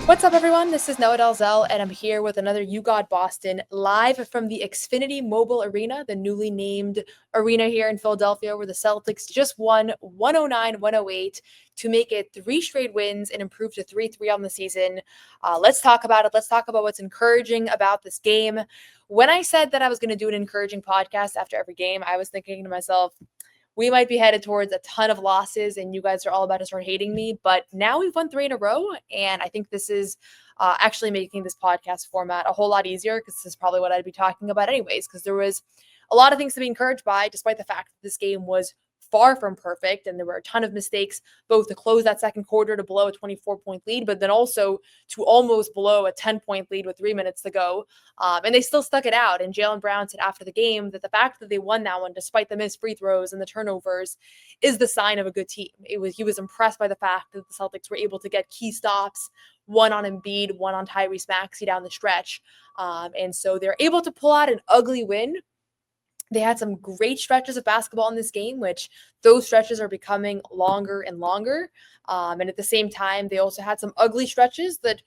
What's up, everyone? This is Noa Dalzell, and I'm here with another You Got Boston live from the Xfinity Mobile Arena, the newly named arena here in Philadelphia, where the Celtics just won 109-108 to make it 3 straight wins and improve to 3-3 on the season. Let's talk about it. Let's talk about what's encouraging about this game. When I said that I was going to do an encouraging podcast after every game, I was thinking to myself, we might be headed towards a ton of losses and you guys are all about to start hating me. But now we've won 3 in a row. And I think this is actually making this podcast format a whole lot easier because this is probably what I'd be talking about anyways, because there was a lot of things to be encouraged by, despite the fact that this game was far from perfect. And there were a ton of mistakes, both to close that second quarter to blow a 24-point lead, but then also to almost blow a 10-point lead with 3 minutes to go. And they still stuck it out. And Jaylen Brown said after the game that the fact that they won that one, despite the missed free throws and the turnovers, is the sign of a good team. He was impressed by the fact that the Celtics were able to get key stops, one on Embiid, one on Tyrese Maxey down the stretch. And so they're able to pull out an ugly win. They had some great stretches of basketball in this game, which those stretches are becoming longer and longer. And at the same time, they also had some ugly stretches that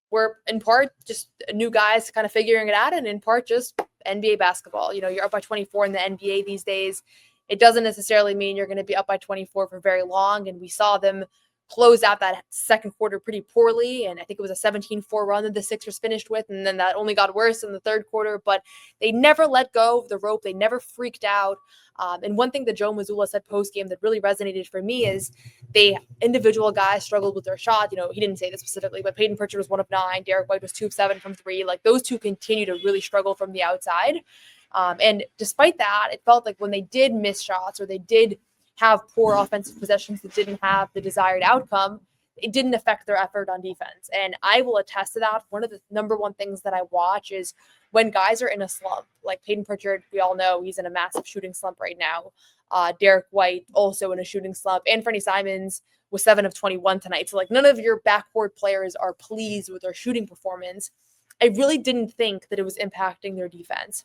were in part just new guys kind of figuring it out, and in part just NBA basketball. You know, you're up by 24 in the NBA these days. It doesn't necessarily mean you're going to be up by 24 for very long. And we saw them close out that second quarter pretty poorly. And I think it was a 17-4 run that the Sixers finished with. And then that only got worse in the third quarter. But they never let go of the rope. They never freaked out. And one thing that Joe Mazzulla said post-game that really resonated for me is individual guys struggled with their shot. You know, he didn't say this specifically, but Peyton Pritchard was 1 of 9. Derek White was 2 of 7 from 3. Like, those two continue to really struggle from the outside. And despite that, it felt like when they did miss shots or they did have poor offensive possessions that didn't have the desired outcome, it didn't affect their effort on defense. And I will attest to that. One of the number one things that I watch is when guys are in a slump, like Peyton Pritchard, we all know he's in a massive shooting slump right now. Derek White also in a shooting slump. And Freddie Simons was 7 of 21 tonight. So, like, none of your backcourt players are pleased with their shooting performance. I really didn't think that it was impacting their defense.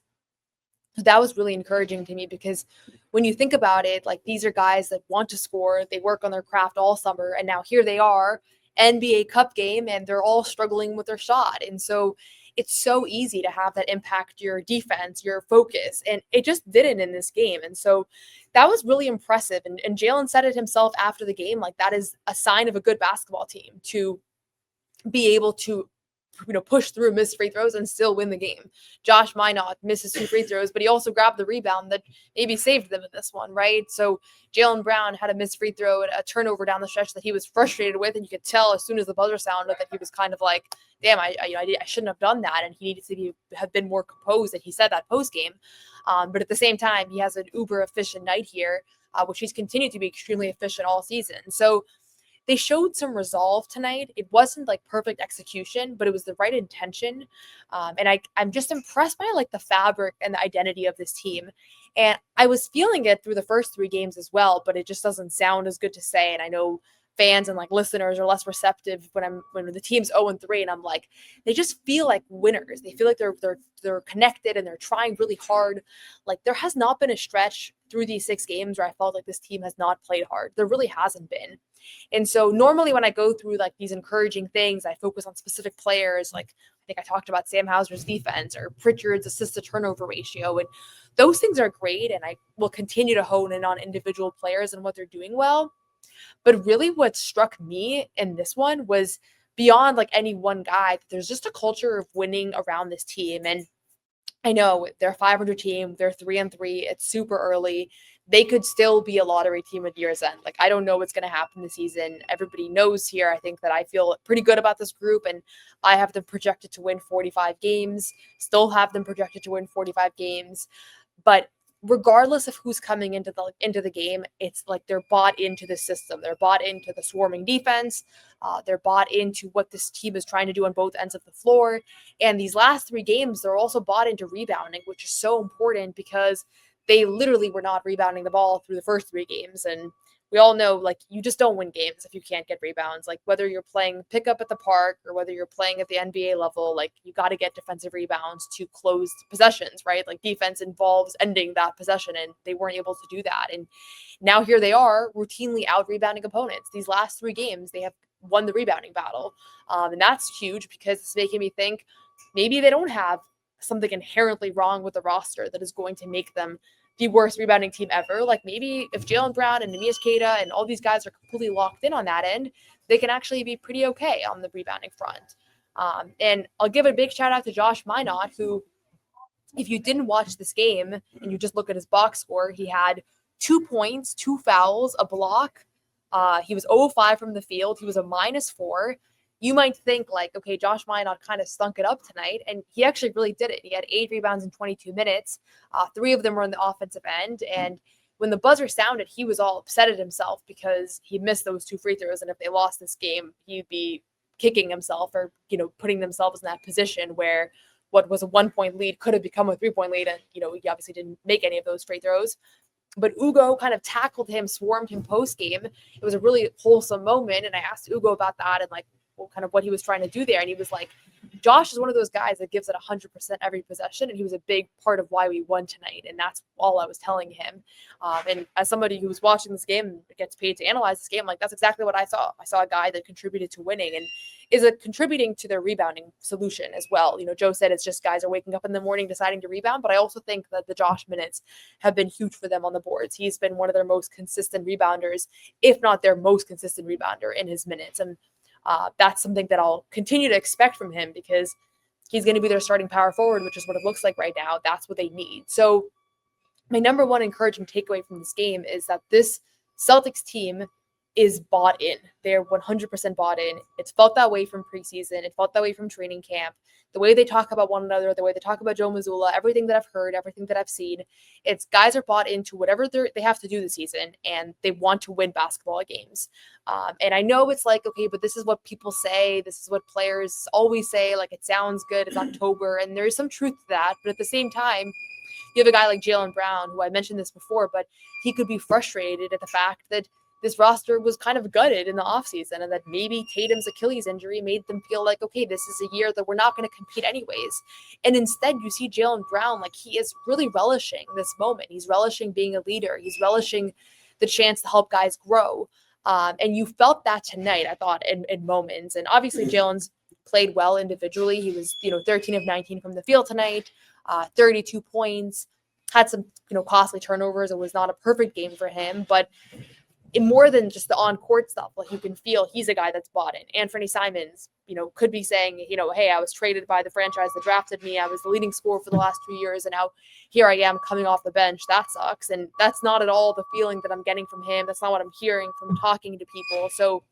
So that was really encouraging to me, because when you think about it, like, these are guys that want to score, they work on their craft all summer, and now here they are, NBA Cup game, and they're all struggling with their shot. And so it's so easy to have that impact your defense, your focus, and it just didn't in this game. And so that was really impressive. And Jaylen said it himself after the game, like, that is a sign of a good basketball team, to be able to, you know, push through missed free throws and still win the game. Josh Minott misses 2 free throws, but he also grabbed the rebound that maybe saved them in this one, right? So Jaylen Brown had a missed free throw, a turnover down the stretch that he was frustrated with, and you could tell as soon as the buzzer sounded that he was kind of like, damn, I shouldn't have done that, and he needed to have been more composed, and he said that post game. But at the same time, he has an uber efficient night here, which he's continued to be extremely efficient all season. So they showed some resolve tonight. It wasn't like perfect execution, but it was the right intention. And I'm just impressed by, like, the fabric and the identity of this team. And I was feeling it through the first 3 games as well, but it just doesn't sound as good to say. And I know fans and, like, listeners are less receptive when the team's 0-3, and I'm like, they just feel like winners. They feel like they're connected and they're trying really hard. Like, there has not been a stretch through these 6 games where I felt like this team has not played hard. There really hasn't been. And so normally when I go through, like, these encouraging things, I focus on specific players. Like, I think I talked about Sam Hauser's defense or Pritchard's assist to turnover ratio. And those things are great. And I will continue to hone in on individual players and what they're doing well. But really what struck me in this one was, beyond, like, any one guy, there's just a culture of winning around this team. And I know they're a 500 team, they're 3-3, it's super early. They could still be a lottery team at year's end. Like, I don't know what's going to happen this season. Everybody knows here, I think, that I feel pretty good about this group, and I have them projected to win 45 games, still have them projected to win 45 games. But regardless of who's coming into the game, it's like they're bought into the system. They're bought into the swarming defense. They're bought into what this team is trying to do on both ends of the floor. And these last 3 games, they're also bought into rebounding, which is so important, because they literally were not rebounding the ball through the first 3 games. And we all know, like, you just don't win games if you can't get rebounds. Like, whether you're playing pickup at the park or whether you're playing at the NBA level, like, you got to get defensive rebounds to close possessions, right? Like, defense involves ending that possession, and they weren't able to do that. And now here they are routinely out rebounding opponents. These last 3 games, they have won the rebounding battle. And that's huge because it's making me think maybe they don't have something inherently wrong with the roster that is going to make them the worst rebounding team ever. Like maybe if Jaylen Brown and Neemias Queta and all these guys are completely locked in on that end, they can actually be pretty okay on the rebounding front. And I'll give a big shout out to Josh Minott, who, if you didn't watch this game and you just look at his box score, he had 2 points, 2 fouls, a block. He was 0-5 from the field. He was a -4. You might think like, okay, Josh Minott kind of stunk it up tonight, and he actually really did it. He had 8 rebounds in 22 minutes. 3 of them were on the offensive end, and when the buzzer sounded, he was all upset at himself because he missed those 2 free throws, and if they lost this game, he'd be kicking himself or, putting themselves in that position where what was a 1-point lead could have become a 3-point lead, and, he obviously didn't make any of those free throws. But Hugo kind of tackled him, swarmed him post-game. It was a really wholesome moment, and I asked Hugo about that and, kind of what he was trying to do there. And he was like, Josh is one of those guys that gives it 100% every possession, and he was a big part of why we won tonight. And that's all I was telling him. And as somebody who was watching this game and gets paid to analyze this game, that's exactly what I saw. I saw a guy that contributed to winning and is contributing to their rebounding solution as well. Joe said it's just guys are waking up in the morning deciding to rebound, but I also think that the Josh minutes have been huge for them on the boards. He's been one of their most consistent rebounders, if not their most consistent rebounder in his minutes. And that's something that I'll continue to expect from him because he's going to be their starting power forward, which is what it looks like right now. That's what they need. So my number one encouraging takeaway from this game is that this Celtics team is bought in. They're 100% bought in. It's felt that way from preseason. It felt that way from training camp. The way they talk about one another, the way they talk about Joe Mazzulla, everything that I've heard, everything that I've seen, it's guys are bought into whatever they have to do this season, and they want to win basketball games. And I know it's like, okay, but this is what people say. This is what players always say. It sounds good. It's October, and there's some truth to that. But at the same time, you have a guy like Jaylen Brown, who I mentioned this before, but he could be frustrated at the fact that this roster was kind of gutted in the offseason, and that maybe Tatum's Achilles injury made them feel like, okay, this is a year that we're not going to compete anyways. And instead, you see Jaylen Brown, he is really relishing this moment. He's relishing being a leader. He's relishing the chance to help guys grow. And you felt that tonight, I thought, in moments. And obviously, Jaylen's played well individually. He was, 13 of 19 from the field tonight, 32 points, had some, costly turnovers. It was not a perfect game for him, but more than just the on-court stuff, you can feel he's a guy that's bought in. Anthony Simons, could be saying, hey, I was traded by the franchise that drafted me. I was the leading scorer for the last 2 years, and now here I am coming off the bench. That sucks. And that's not at all the feeling that I'm getting from him. That's not what I'm hearing from talking to people. So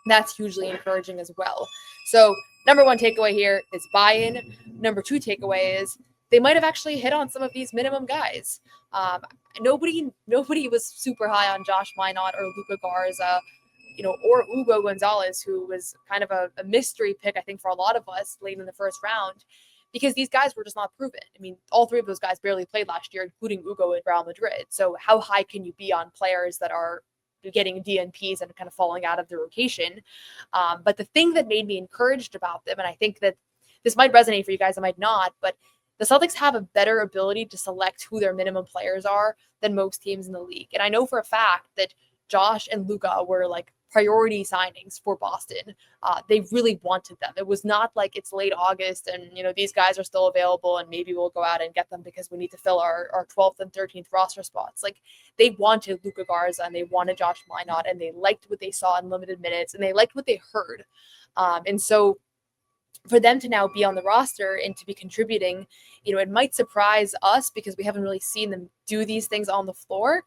that's hugely encouraging as well. So number one takeaway here is buy-in. Number two takeaway is they might have actually hit on some of these minimum guys. Nobody was super high on Josh Minott or Luka Garza, or Hugo Gonzalez, who was kind of a mystery pick, I think, for a lot of us late in the first round, because these guys were just not proven. I mean, all three of those guys barely played last year, including Hugo at Real Madrid. So how high can you be on players that are getting DNPs and kind of falling out of the rotation? But the thing that made me encouraged about them, and I think that this might resonate for you guys, it might not, but the Celtics have a better ability to select who their minimum players are than most teams in the league. And I know for a fact that Josh and Luka were priority signings for Boston. They really wanted them. It was not like it's late August and, these guys are still available and maybe we'll go out and get them because we need to fill our 12th and 13th roster spots. They wanted Luka Garza and they wanted Josh Minott, and they liked what they saw in limited minutes and they liked what they heard. And so for them to now be on the roster and to be contributing, it might surprise us because we haven't really seen them do these things on the floor.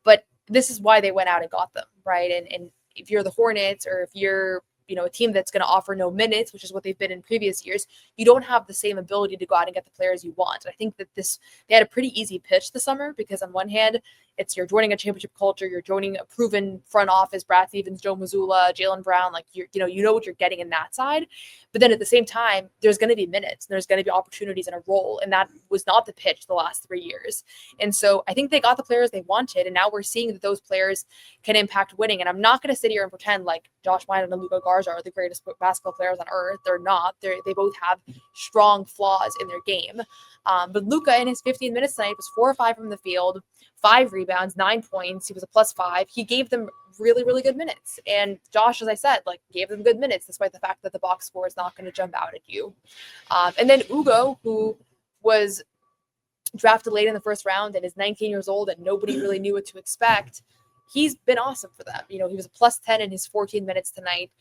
But this is why they went out and got them, right? And if you're the Hornets, or if you're, a team that's going to offer no minutes, which is what they've been in previous years, you don't have the same ability to go out and get the players you want. And I think that they had a pretty easy pitch this summer because on one hand, you're joining a championship culture, you're joining a proven front office, Brad Stevens, Joe Mazzulla, Jaylen Brown, you know what you're getting in that side. But then at the same time, there's going to be minutes, and there's going to be opportunities in a role, and that was not the pitch the last 3 years. And so I think they got the players they wanted, and now we're seeing that those players can impact winning. And I'm not going to sit here and pretend like Josh Minott and Luka Garza are the greatest basketball players on earth. They're not. They both have strong flaws in their game. But Luka in his 15 minutes tonight was 4 or 5 from the field, 5 rebounds, 9 points. He was a +5. He gave them really, really good minutes. And Josh, as I said, like gave them good minutes, despite the fact that the box score is not going to jump out at you. And then Hugo, who was drafted late in the first round and is 19 years old and nobody really knew what to expect. He's been awesome for them. He was a plus 10 in his 14 minutes tonight.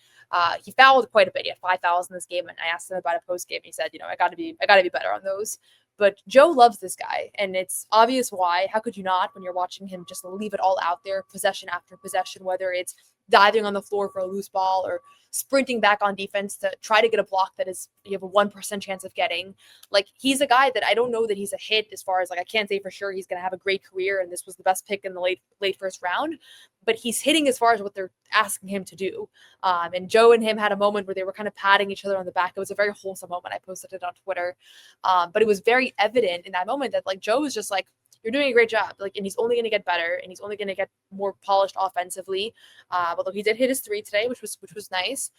He fouled quite a bit. He had 5 fouls in this game, and I asked him about a post game. He said, I got to be better on those. But Joe loves this guy, and it's obvious why. How could you not when you're watching him just leave it all out there, possession after possession, whether it's diving on the floor for a loose ball or sprinting back on defense to try to get a block that is you have a 1% chance of getting. Like, he's a guy that I don't know that he's a hit as far as like I can't say for sure he's going to have a great career and this was the best pick in the late first round, but he's hitting as far as what they're asking him to do. And Joe and him had a moment where they were kind of patting each other on the back. It was a very wholesome moment. I posted it on Twitter. But it was very evident in that moment that like Joe was just like, you're doing a great job. Like, and he's only going to get better and he's only going to get more polished offensively. Although he did hit his 3 today, which was nice.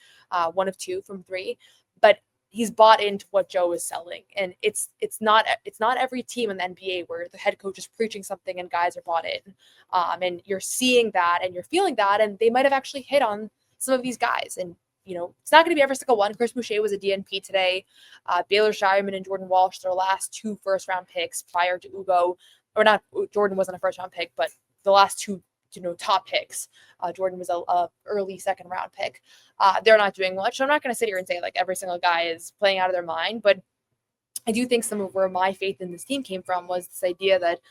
1 of 2 from 3, but he's bought into what Joe is selling. And it's not every team in the NBA where the head coach is preaching something and guys are bought in. And you're seeing that and you're feeling that, and they might've actually hit on some of these guys. And it's not going to be every single one. Chris Boucher was a DNP today. Baylor Shireman and Jordan Walsh, their last 2 first-round picks prior to Hugo. Or not, Jordan wasn't a first-round pick, but the last 2 top picks. Jordan was a early second-round pick. They're not doing much. So I'm not going to sit here and say like every single guy is playing out of their mind, but I do think some of where my faith in this team came from was this idea that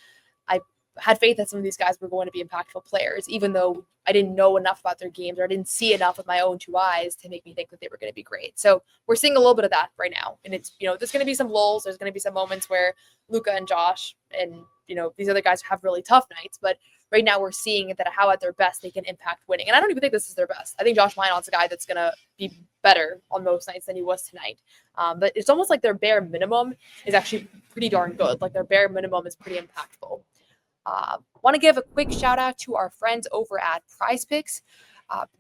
I had faith that some of these guys were going to be impactful players, even though I didn't know enough about their games or I didn't see enough with my own 2 eyes to make me think that they were going to be great. So we're seeing a little bit of that right now. And it's, there's going to be some lulls. There's going to be some moments where Luka and Josh and, these other guys have really tough nights, but right now we're seeing that how at their best they can impact winning. And I don't even think this is their best. I think Josh Minott's a guy that's going to be better on most nights than he was tonight. But it's almost like their bare minimum is actually pretty darn good. Like their bare minimum is pretty impactful. Want to give a quick shout out to our friends over at PrizePicks.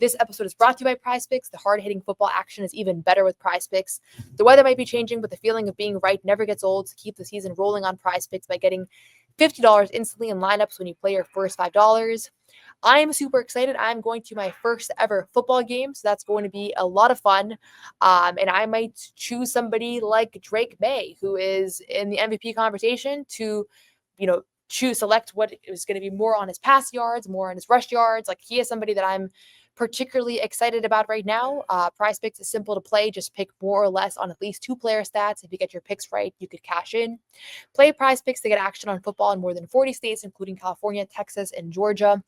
This episode is brought to you by PrizePicks. The hard-hitting football action is even better with PrizePicks. The weather might be changing, but the feeling of being right never gets old. So keep the season rolling on PrizePicks by getting $50 instantly in lineups when you play your first $5. I am super excited. I'm going to my first ever football game, so that's going to be a lot of fun. And I might choose somebody like Drake May, who is in the MVP conversation, to, select what is going to be more on his pass yards, more on his rush yards. Like, he is somebody that I'm particularly excited about right now. PrizePicks is simple to play. Just pick more or less on at least 2 player stats. If you get your picks right, you could cash in. Play PrizePicks to get action on football in more than 40 states, including California, Texas, and Georgia.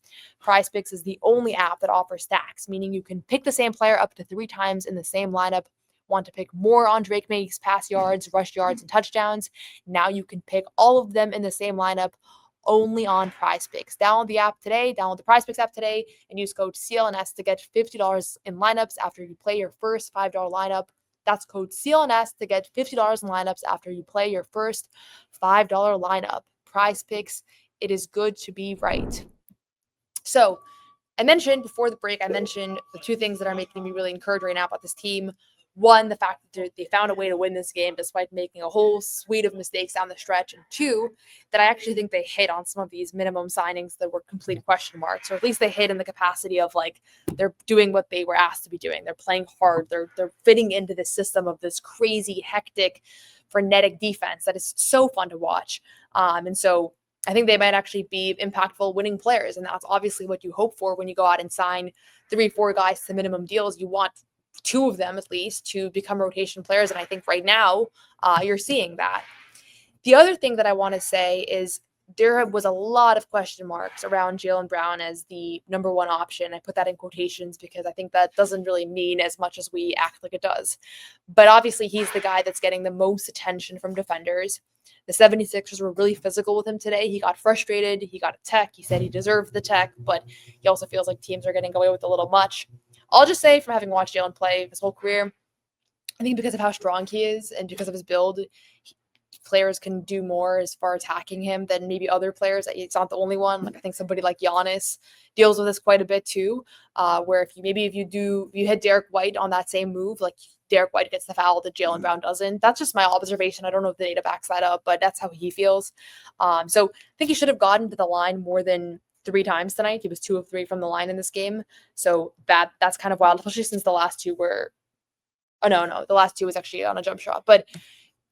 PrizePicks is the only app that offers stacks, meaning you can pick the same player up to 3 times in the same lineup. Want to pick more on Drake May's pass yards, rush yards, and touchdowns? Now you can pick all of them in the same lineup, only on PrizePicks. Download the app today. Download the PrizePicks app today and use code CLNS to get $50 in lineups after you play your first $5 lineup. That's code CLNS to get $50 in lineups after you play your first $5 lineup. PrizePicks, it is good to be right. So I mentioned before the break, the 2 things that are making me really encouraged right now about this team. 1, the fact that they found a way to win this game despite making a whole suite of mistakes down the stretch. And 2, that I actually think they hit on some of these minimum signings that were complete question marks, or at least they hit in the capacity of like they're doing what they were asked to be doing. They're playing hard. They're fitting into the system of this crazy, hectic, frenetic defense that is so fun to watch. And so I think they might actually be impactful winning players. And that's obviously what you hope for when you go out and sign 3-4 guys to minimum deals. You want 2 of them at least to become rotation players. And I think right now you're seeing that. The other thing that I want to say is there was a lot of question marks around Jaylen Brown as the number 1 option. I put that in quotations because I think that doesn't really mean as much as we act like it does. But obviously he's the guy that's getting the most attention from defenders. The 76ers were really physical with him today. He got frustrated. He got a tech. He said he deserved the tech, but he also feels like teams are getting away with a little much. I'll just say, from having watched Jaylen play his whole career, I think because of how strong he is and because of his build, players can do more as far as hacking him than maybe other players. It's not the only one. Like, I think somebody like Giannis deals with this quite a bit too, where if you hit Derek White on that same move, like Derek White gets the foul that Jaylen Brown doesn't. That's just my observation. I don't know if the data backs that up, but that's how he feels. So I think he should have gotten to the line more than 3 times tonight. He was 2 of 3 from the line in this game. So that's kind of wild, especially since the last 2 were the last 2 was actually on a jump shot. But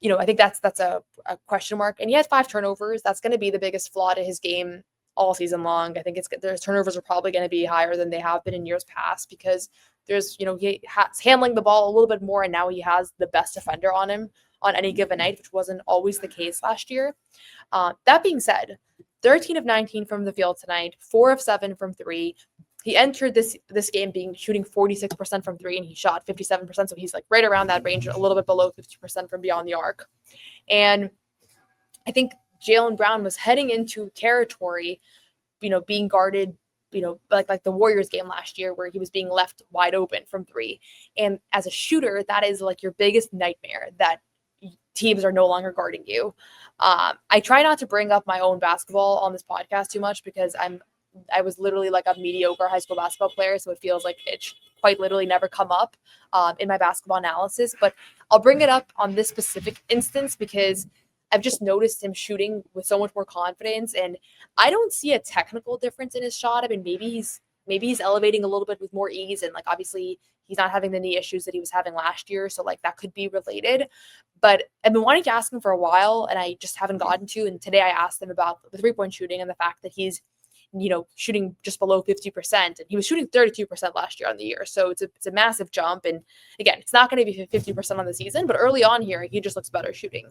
I think that's a question mark. And he had 5 turnovers. That's going to be the biggest flaw to his game all season long. I think their turnovers are probably going to be higher than they have been in years past because he's handling the ball a little bit more, and now he has the best defender on him on any given night, which wasn't always the case last year. That being said, 13 of 19 from the field tonight, 4 of 7 from 3. He entered this game shooting 46% from 3, and he shot 57%. So he's like right around that range, a little bit below 50% from beyond the arc. And I think Jaylen Brown was heading into territory, being guarded, like the Warriors game last year where he was being left wide open from 3. And as a shooter, that is like your biggest nightmare, that teams are no longer guarding you. I try not to bring up my own basketball on this podcast too much because I was literally like a mediocre high school basketball player, so it feels like it quite literally never come up in my basketball analysis. But I'll bring it up on this specific instance because I've just noticed him shooting with so much more confidence, and I don't see a technical difference in his shot. I mean, maybe he's elevating a little bit with more ease, and like obviously he's not having the knee issues that he was having last year, so like that could be related. But I've been wanting to ask him for a while, and I just haven't gotten to. And today I asked him about the 3-point shooting and the fact that he's shooting just below 50%. And he was shooting 32% last year on the year. So it's a massive jump. And again, it's not going to be 50% on the season, but early on here, he just looks better shooting.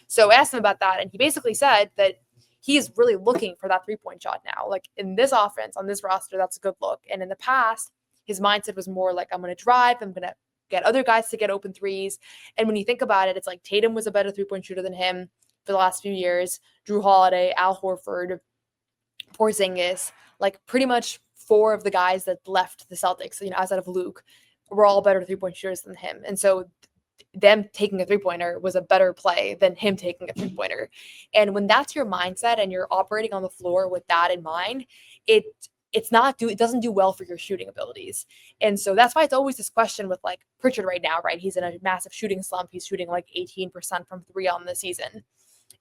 So I asked him about that. And he basically said that he is really looking for that 3-point shot now. Like in this offense, on this roster, that's a good look. And in the past, his mindset was more like, I'm going to drive. I'm going to get other guys to get open threes. And when you think about it, it's like Tatum was a better 3-point shooter than him for the last few years. Drew Holiday, Al Horford, Porzingis, like pretty much 4 of the guys that left the Celtics, outside of Luke, were all better 3-point shooters than him. And so them taking a 3-pointer was a better play than him taking a 3-pointer. And when that's your mindset and you're operating on the floor with that in mind, it doesn't do well for your shooting abilities. And so that's why it's always this question with like Pritchard right now, right? He's in a massive shooting slump. He's shooting like 18% from 3 on the season.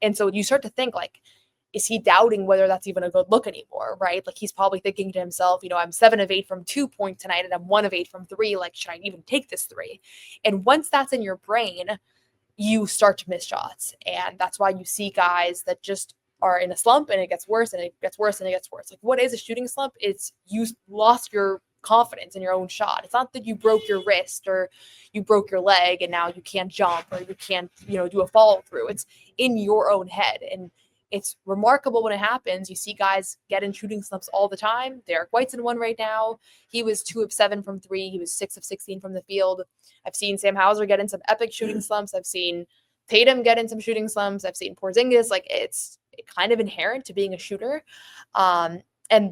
And so you start to think like, is he doubting whether that's even a good look anymore, right? Like he's probably thinking to himself, I'm 7 of 8 from 2-point tonight and I'm 1 of 8 from 3. Like, should I even take this 3? And once that's in your brain, you start to miss shots. And that's why you see guys that just are in a slump and it gets worse and it gets worse and it gets worse. Like what is a shooting slump? It's you lost your confidence in your own shot. It's not that you broke your wrist or you broke your leg and now you can't jump or you can't, do a follow through. It's in your own head. And it's remarkable when it happens. You see guys get in shooting slumps all the time. Derek White's in one right now. He was 2 of 7 from 3. He was 6 of 16 from the field. I've seen Sam Hauser get in some epic shooting slumps. I've seen Tatum get in some shooting slumps. I've seen Porzingis. Like it's kind of inherent to being a shooter. And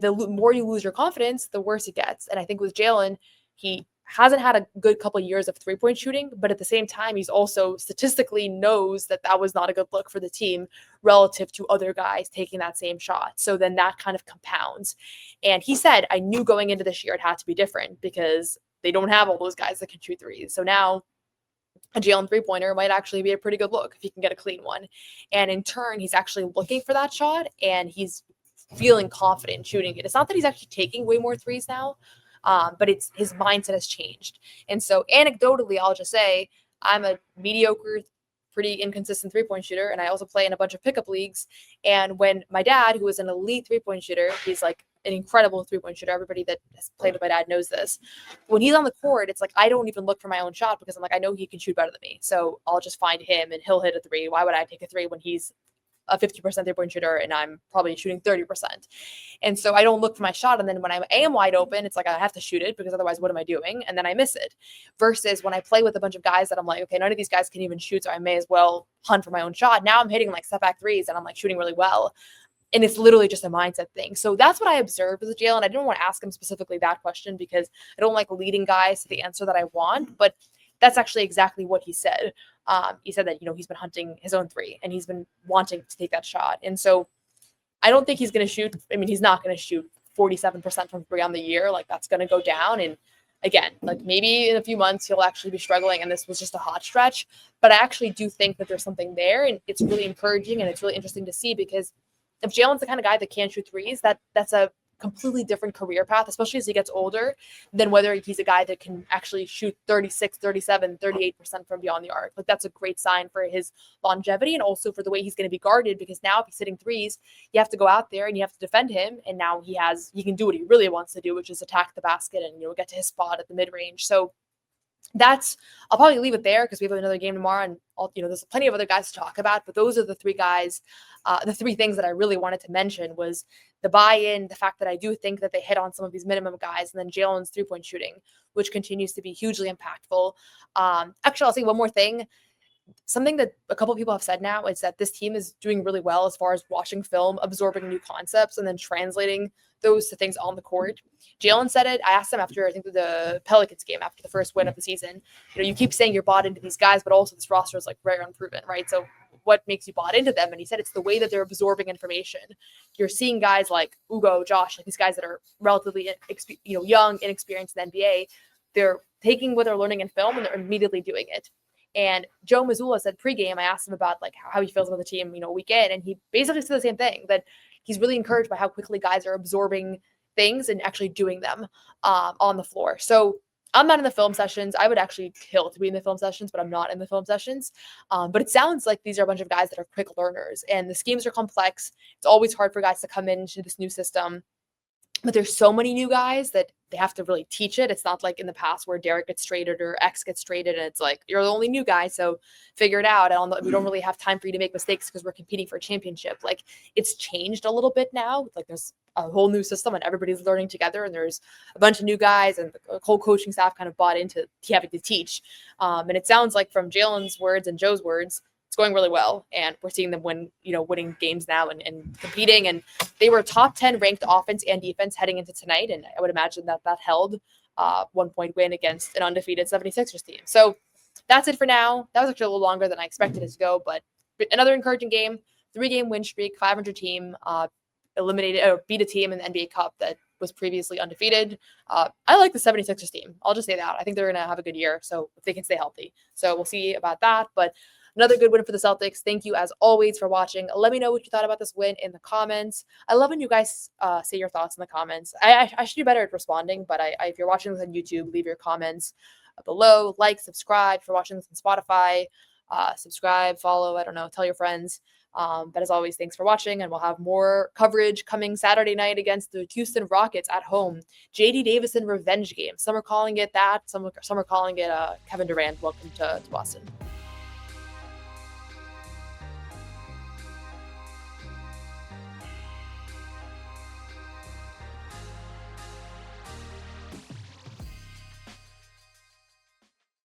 the more you lose your confidence, the worse it gets. And I think with Jaylen, he hasn't had a good couple of years of 3-point shooting, but at the same time, he's also statistically knows that was not a good look for the team relative to other guys taking that same shot. So then that kind of compounds. And he said, I knew going into this year it had to be different because they don't have all those guys that can shoot threes. So now a Jaylen 3-pointer might actually be a pretty good look if he can get a clean one. And in turn, he's actually looking for that shot and he's feeling confident shooting it. It's not that he's actually taking way more threes now, but it's his mindset has changed. And so anecdotally, I'll just say I'm a mediocre, pretty inconsistent 3-point shooter. And I also play in a bunch of pickup leagues. And when my dad, who is an elite 3-point shooter, he's like an incredible 3-point shooter. Everybody that has played with my dad knows this. When he's on the court, it's like, I don't even look for my own shot because I'm like, I know he can shoot better than me. So I'll just find him and he'll hit a 3. Why would I take a 3 when he's a 50% 3-point shooter and I'm probably shooting 30%. And so I don't look for my shot. And then when I am wide open, it's like, I have to shoot it because otherwise what am I doing? And then I miss it versus when I play with a bunch of guys that I'm like, okay, none of these guys can even shoot. So I may as well hunt for my own shot. Now I'm hitting like step back threes and I'm like shooting really well. And it's literally just a mindset thing. So that's what I observed with Jaylen. I didn't want to ask him specifically that question because I don't like leading guys to the answer that I want, but that's actually exactly what he said. He said that, he's been hunting his own 3 and he's been wanting to take that shot. And so I don't think he's going to shoot. I mean, he's not going to shoot 47% from 3 on the year. Like that's going to go down. And again, like maybe in a few months, he'll actually be struggling and this was just a hot stretch. But I actually do think that there's something there and it's really encouraging and it's really interesting to see because if Jaylen's the kind of guy that can't shoot threes, that's a completely different career path, especially as he gets older, than whether he's a guy that can actually shoot 36, 37, 38% from beyond the arc. Like, that's a great sign for his longevity and also for the way he's going to be guarded, because now if he's hitting threes, you have to go out there and you have to defend him. And now he can do what he really wants to do, which is attack the basket and, get to his spot at the mid range. So I'll probably leave it there because we have another game tomorrow, and there's plenty of other guys to talk about, but those are the three guys. The three things that I really wanted to mention was the buy-in, the fact that I do think that they hit on some of these minimum guys, and then Jaylen's 3-point shooting, which continues to be hugely impactful. Actually, I'll say one more thing. Something that a couple of people have said now is that this team is doing really well as far as watching film, absorbing new concepts, and then translating those to things on the court. Jaylen said it. I asked him after, I think, the Pelicans game, after the first win of the season. You keep saying you're bought into these guys, but also this roster is like very unproven, right? So what makes you bought into them? And he said it's the way that they're absorbing information. You're seeing guys like Hugo, Josh, like these guys that are relatively young, inexperienced in the NBA. They're taking what they're learning in film and they're immediately doing it. And Joe Mazzulla said pregame, I asked him about like how he feels about the team, week in, and he basically said the same thing, that he's really encouraged by how quickly guys are absorbing things and actually doing them on the floor. So I'm not in the film sessions. I would actually kill to be in the film sessions, but I'm not in the film sessions. But it sounds like these are a bunch of guys that are quick learners, and the schemes are complex. It's always hard for guys to come into this new system. But there's so many new guys that they have to really teach it. It's not like in the past where Derek gets traded or X gets traded and it's like, you're the only new guy, so figure it out. We don't really have time for you to make mistakes because we're competing for a championship. Like, it's changed a little bit now. Like, there's a whole new system and everybody's learning together, and there's a bunch of new guys, and the whole coaching staff kind of bought into having to teach. And it sounds like from Jaylen's words and Joe's words, it's going really well, and we're seeing them winning games now and competing. And they were top 10 ranked offense and defense heading into tonight, and I would imagine that held 1-point win against an undefeated 76ers team. So that's it for now. That was actually a little longer than I expected it to go, but another encouraging game. 3-game win streak, 500 team, beat a team in the NBA Cup that was previously undefeated. I like the 76ers team. I'll just say that. I think they're going to have a good year, so if they can stay healthy. So we'll see about that, but another good win for the Celtics. Thank you, as always, for watching. Let me know what you thought about this win in the comments. I love when you guys say your thoughts in the comments. I should do better at responding, but if you're watching this on YouTube, leave your comments below. Like, subscribe. If you're watching this on Spotify, subscribe, follow, tell your friends. But as always, thanks for watching, and we'll have more coverage coming Saturday night against the Houston Rockets at home. JD Davison revenge game. Some are calling it that. Some are calling it Kevin Durant. Welcome to Boston.